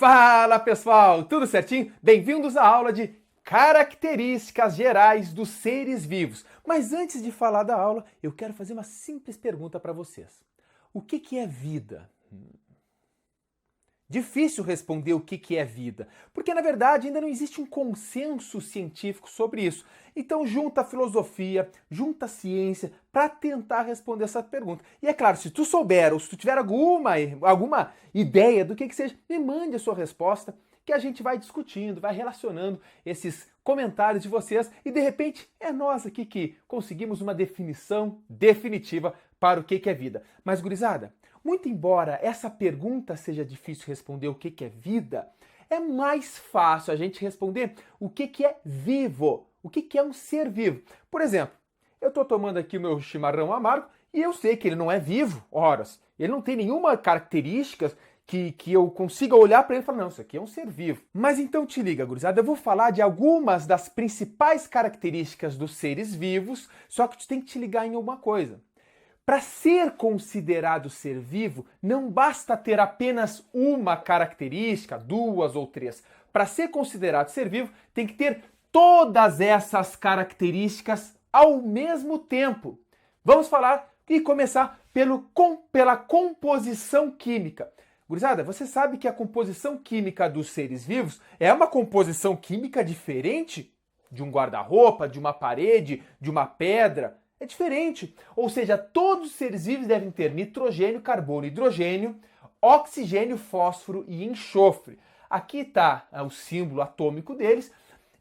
Fala pessoal, tudo certinho? Bem-vindos à aula de características gerais dos seres vivos. Mas antes de falar da aula, eu quero fazer uma simples pergunta para vocês. O que é vida? Difícil responder o que é vida, porque na verdade ainda não existe um consenso científico sobre isso. Então junta a filosofia, junta a ciência para tentar responder essa pergunta. E é claro, se tu souber ou se tu tiver alguma ideia do que seja, me mande a sua resposta, que a gente vai discutindo, vai relacionando esses comentários de vocês e de repente é nós aqui que conseguimos uma definição definitiva para o que é vida. Mas gurizada, muito embora essa pergunta seja difícil responder o que é vida, é mais fácil a gente responder o que é vivo, o que é um ser vivo. Por exemplo, eu estou tomando aqui o meu chimarrão amargo e eu sei que ele não é vivo, horas. Ele não tem nenhuma característica que eu consiga olhar para ele e falar, não, isso aqui é um ser vivo. Mas então te liga, gurizada, eu vou falar de algumas das principais características dos seres vivos, só que tu tem que te ligar em uma coisa. Para ser considerado ser vivo, não basta ter apenas uma característica, duas ou três. Para ser considerado ser vivo, tem que ter todas essas características ao mesmo tempo. Vamos falar e começar pela composição química. Gurizada, você sabe que a composição química dos seres vivos é uma composição química diferente de um guarda-roupa, de uma parede, de uma pedra? É diferente. Ou seja, todos os seres vivos devem ter nitrogênio, carbono, hidrogênio, oxigênio, fósforo e enxofre. Aqui está o símbolo atômico deles.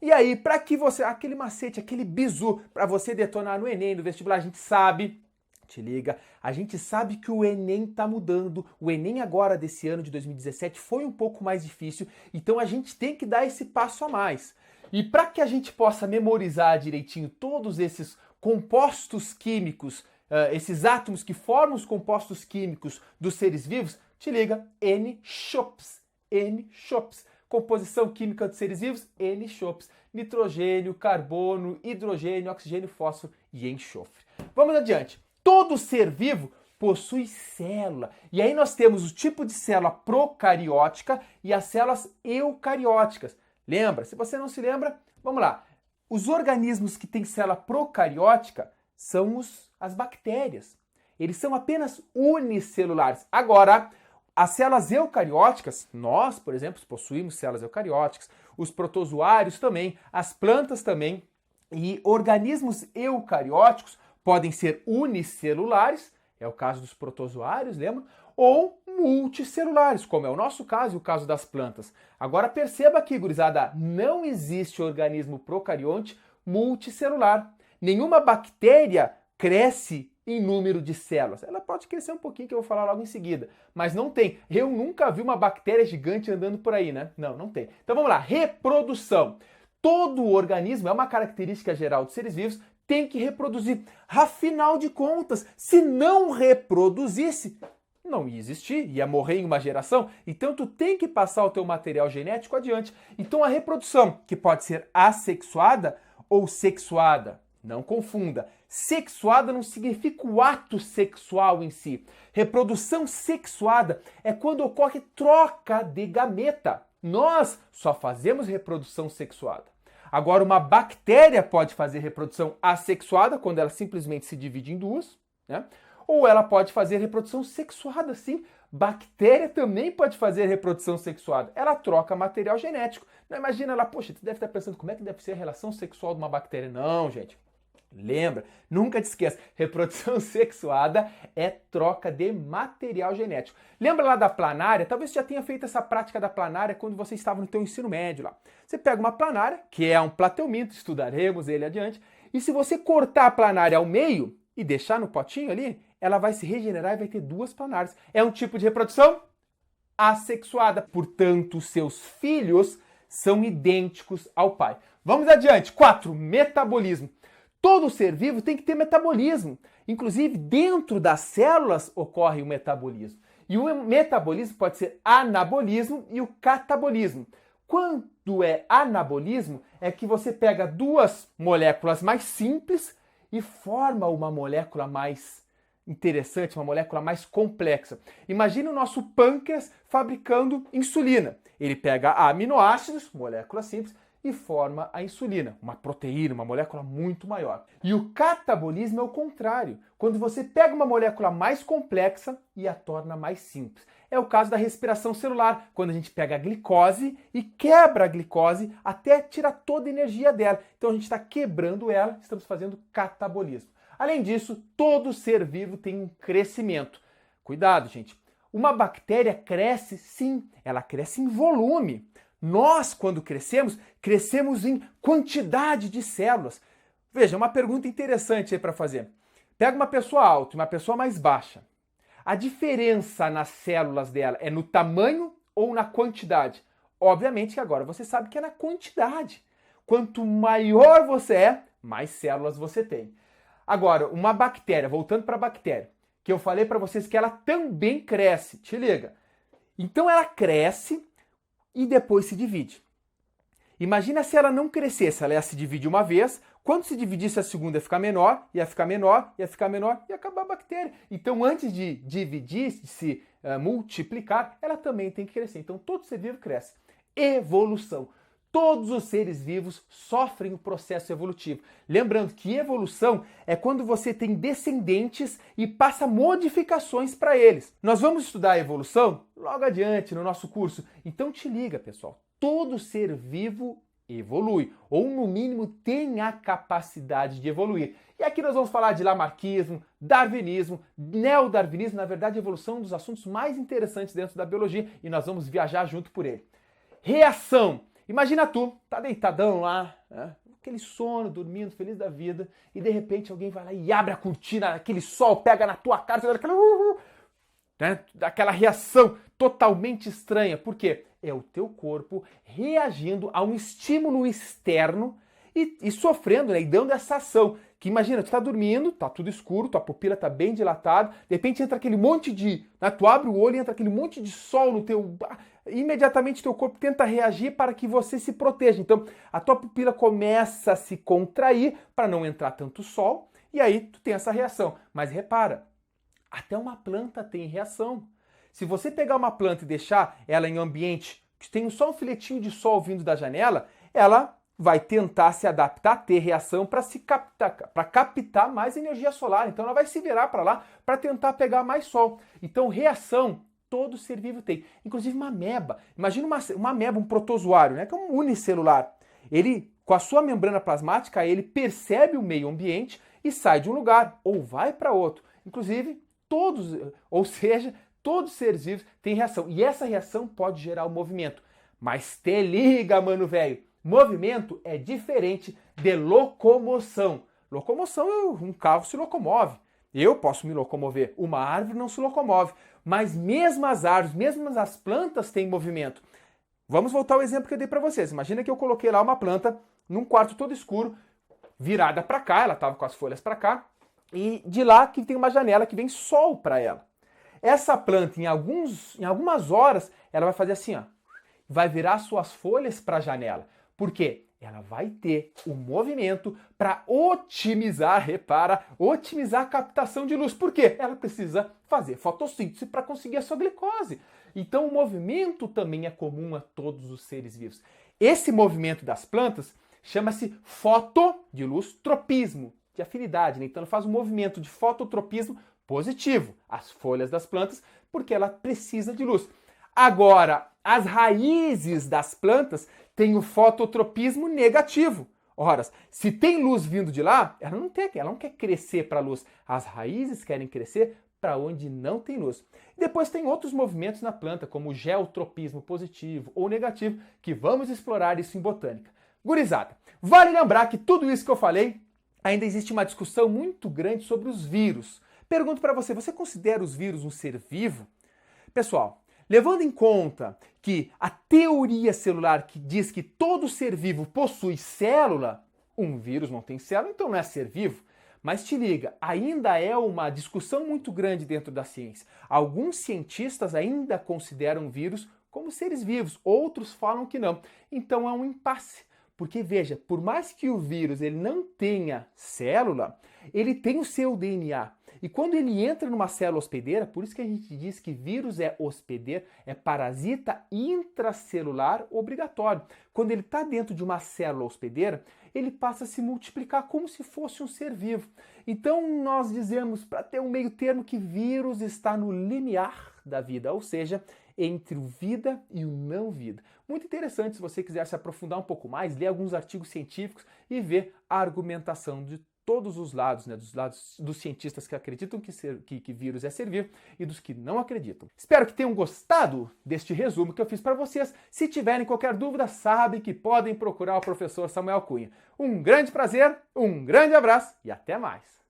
E aí, para que você, aquele macete, aquele bizu, para você detonar no Enem, no vestibular, a gente sabe, te liga, a gente sabe que o Enem está mudando. O Enem agora desse ano de 2017 foi um pouco mais difícil, então a gente tem que dar esse passo a mais. E para que a gente possa memorizar direitinho todos esses compostos químicos, esses átomos que formam os compostos químicos dos seres vivos, te liga, N-CHOPS. N-CHOPS. Composição química dos seres vivos, N-CHOPS. Nitrogênio, carbono, hidrogênio, oxigênio, fósforo e enxofre. Vamos adiante. Todo ser vivo possui célula. E aí nós temos o tipo de célula procariótica e as células eucarióticas. Lembra? Se você não se lembra, vamos lá. Os organismos que têm célula procariótica são as bactérias. Eles são apenas unicelulares. Agora, as células eucarióticas, nós, por exemplo, possuímos células eucarióticas, os protozoários também, as plantas também, e organismos eucarióticos podem ser unicelulares, é o caso dos protozoários, lembra? Ou multicelulares, como é o nosso caso e o caso das plantas. Agora perceba aqui, gurizada, não existe organismo procarionte multicelular. Nenhuma bactéria cresce em número de células. Ela pode crescer um pouquinho, que eu vou falar logo em seguida, mas não tem. Eu nunca vi uma bactéria gigante andando por aí, né? Não tem. Então vamos lá, reprodução. Todo organismo, é uma característica geral dos seres vivos, tem que reproduzir. Afinal de contas, se não reproduzisse, não ia existir, ia morrer em uma geração, então tu tem que passar o teu material genético adiante. Então a reprodução, que pode ser assexuada ou sexuada, não confunda. Sexuada não significa o ato sexual em si. Reprodução sexuada é quando ocorre troca de gameta. Nós só fazemos reprodução sexuada. Agora, uma bactéria pode fazer reprodução assexuada, quando ela simplesmente se divide em duas, né? Ou ela pode fazer reprodução sexuada, sim. Bactéria também pode fazer reprodução sexuada. Ela troca material genético. Não imagina lá, poxa, você deve estar pensando como é que deve ser a relação sexual de uma bactéria. Não, gente. Lembra, nunca te esqueça, reprodução sexuada é troca de material genético. Lembra lá da planária? Talvez você já tenha feito essa prática da planária quando você estava no teu ensino médio lá. Você pega uma planária, que é um plateuminto, estudaremos ele adiante, e se você cortar a planária ao meio e deixar no potinho ali, ela vai se regenerar e vai ter duas planárias. É um tipo de reprodução assexuada, portanto, seus filhos são idênticos ao pai. Vamos adiante. 4. Metabolismo. Todo ser vivo tem que ter metabolismo. Inclusive, dentro das células ocorre o metabolismo. E o metabolismo pode ser anabolismo e o catabolismo. Quando é anabolismo, é que você pega duas moléculas mais simples e forma uma molécula mais interessante, uma molécula mais complexa. Imagine o nosso pâncreas fabricando insulina. Ele pega aminoácidos, moléculas simples, e forma a insulina, uma proteína, uma molécula muito maior. E o catabolismo é o contrário, quando você pega uma molécula mais complexa e a torna mais simples. É o caso da respiração celular, quando a gente pega a glicose e quebra a glicose até tirar toda a energia dela. Então a gente está quebrando ela, estamos fazendo catabolismo. Além disso, todo ser vivo tem um crescimento. Cuidado, gente. Uma bactéria cresce, sim, ela cresce em volume. Nós, quando crescemos, crescemos em quantidade de células. Veja, uma pergunta interessante aí para fazer. Pega uma pessoa alta e uma pessoa mais baixa. A diferença nas células dela é no tamanho ou na quantidade? Obviamente que agora você sabe que é na quantidade. Quanto maior você é, mais células você tem. Agora, uma bactéria, voltando para a bactéria, que eu falei para vocês que ela também cresce. Te liga. Então ela cresce e depois se divide. Imagina se ela não crescesse, ela ia se dividir uma vez, quando se dividisse a segunda ia ficar menor, ia ficar menor, ia ficar menor e ia acabar a bactéria. Então antes de dividir, de se multiplicar, ela também tem que crescer. Então todo ser vivo cresce. Evolução. Todos os seres vivos sofrem o processo evolutivo. Lembrando que evolução é quando você tem descendentes e passa modificações para eles. Nós vamos estudar a evolução logo adiante no nosso curso. Então te liga, pessoal. Todo ser vivo evolui, ou no mínimo tem a capacidade de evoluir. E aqui nós vamos falar de lamarquismo, darwinismo, neodarwinismo. Na verdade, a evolução é um dos assuntos mais interessantes dentro da biologia e nós vamos viajar junto por ele. Reação. Imagina tu, tá deitadão lá, né? Aquele sono, dormindo, feliz da vida, e de repente alguém vai lá e abre a cortina, aquele sol pega na tua cara, você dá aquela, né? Aquela reação totalmente estranha. Por quê? É o teu corpo reagindo a um estímulo externo e sofrendo, né? E dando essa ação. Que imagina, tu tá dormindo, tá tudo escuro, tua pupila tá bem dilatada, de repente entra aquele monte de... Né? Tu abre o olho e entra aquele monte de sol no teu... Imediatamente teu corpo tenta reagir para que você se proteja. Então, a tua pupila começa a se contrair para não entrar tanto sol, e aí tu tem essa reação. Mas repara, até uma planta tem reação. Se você pegar uma planta e deixar ela em um ambiente que tem só um filetinho de sol vindo da janela, ela vai tentar se adaptar, ter reação para captar mais energia solar. Então ela vai se virar para lá para tentar pegar mais sol. Então reação todo ser vivo tem. Inclusive uma ameba. Imagina uma ameba, um protozoário, né, que é um unicelular. Ele, com a sua membrana plasmática, ele percebe o meio ambiente e sai de um lugar ou vai para outro. Inclusive, todos os seres vivos têm reação. E essa reação pode gerar o movimento. Mas te liga, mano velho. Movimento é diferente de locomoção. Locomoção, um carro se locomove. Eu posso me locomover. Uma árvore não se locomove. Mas mesmo as árvores, mesmo as plantas têm movimento. Vamos voltar ao exemplo que eu dei para vocês. Imagina que eu coloquei lá uma planta num quarto todo escuro, virada para cá, ela estava com as folhas para cá, e de lá que tem uma janela que vem sol para ela. Essa planta, em algumas horas, ela vai fazer assim, ó, vai virar suas folhas para a janela. Por quê? Ela vai ter o movimento para otimizar, repara, otimizar a captação de luz. Por quê? Ela precisa fazer fotossíntese para conseguir a sua glicose. Então o movimento também é comum a todos os seres vivos. Esse movimento das plantas chama-se foto de luz, tropismo, de afinidade. Né? Então ela faz um movimento de fototropismo positivo, as folhas das plantas, porque ela precisa de luz. Agora, as raízes das plantas têm o fototropismo negativo. Ora, se tem luz vindo de lá, ela não quer crescer para a luz. As raízes querem crescer para onde não tem luz. E depois tem outros movimentos na planta, como o geotropismo positivo ou negativo, que vamos explorar isso em botânica. Gurizada, vale lembrar que tudo isso que eu falei, ainda existe uma discussão muito grande sobre os vírus. Pergunto para você, você considera os vírus um ser vivo? Pessoal, levando em conta que a teoria celular que diz que todo ser vivo possui célula, um vírus não tem célula, então não é ser vivo. Mas te liga, ainda é uma discussão muito grande dentro da ciência. Alguns cientistas ainda consideram vírus como seres vivos, outros falam que não. Então é um impasse. Porque veja, por mais que o vírus ele não tenha célula, ele tem o seu DNA. E quando ele entra numa célula hospedeira, por isso que a gente diz que vírus é hospedeiro, é parasita intracelular obrigatório. Quando ele está dentro de uma célula hospedeira, ele passa a se multiplicar como se fosse um ser vivo. Então nós dizemos, para ter um meio termo, que vírus está no limiar da vida, ou seja, entre o vida e o não vida. Muito interessante, se você quiser se aprofundar um pouco mais, ler alguns artigos científicos e ver a argumentação de todos os lados, né, dos lados dos cientistas que acreditam que vírus é ser vivo e dos que não acreditam. Espero que tenham gostado deste resumo que eu fiz para vocês. Se tiverem qualquer dúvida, sabem que podem procurar o professor Samuel Cunha. Um grande prazer, um grande abraço e até mais!